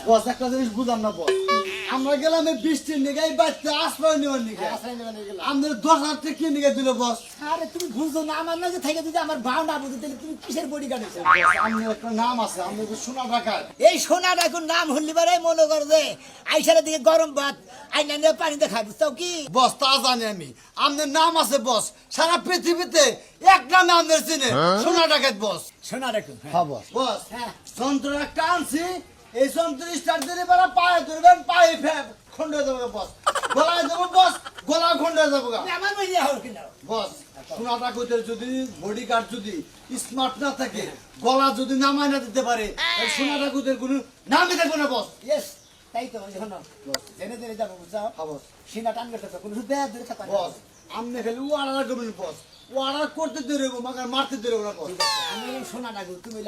বস একটা জিনিস বুঝলাম না বস, আমরা গেলাম এই বৃষ্টির নিগে বাচ্চা আশ্রয় নেওয়ার নিগে, আমাদের 10,000 টাকা কি নিগে দিল বস? আরে তুমি বুঝছো না আমার না যে থেকে যদি আমার ভাও না বুঝতে তাহলে তুমি কিসের বডিগার্ড হইছো? আমি একটা নাম আছে, আমি সোনা ঢাকায়। এই সোনা ডাকুর নাম হল্লি বারে মনে কর যে আইসারের দিকে গরম ভাত আইনা নিয়ে পানি দেখা বুঝছো কি? বস তা জানি আমি, আমাদের নাম আছে বস, সারা পৃথিবীতে একটা নাম চিনে, সোনা ঢাকায় বস। সোনা ডাকুর হ্যাঁ বস। বস হ্যাঁ। যন্ত্র একটা আনছি, এই যন্ত্র স্টার্ট দিলে বেলা পায়ে ধরবেন, পায়ে খন্ড হয়ে যাবে বস, গলায় যাবো বস, গলা খন্ড হয়ে যাবো গা। আমার বইয়া হল কিনা বস সোনা ঢাকাইতের যদি বডি গার্ড যদি স্মার্ট না থাকে, গলা যদি নামায় না দিতে পারে, তাহলে সোনা ঢাকাইতের কোনো নামই থাকবে না বস। ইয়েস তাই তো যখন জেনে জেনে যাবো বুঝছো? হ্যাঁ বস। সিনা টান করতে তো কোনো ব্যাগ ধরে থাকবে বস আমনে খালি ওয়ার্ডার করবেন বস, ওয়ার্ডার করতে দেবো মাগার মারতে দেবো না বস। আমি সোনা ডাকুর তুমি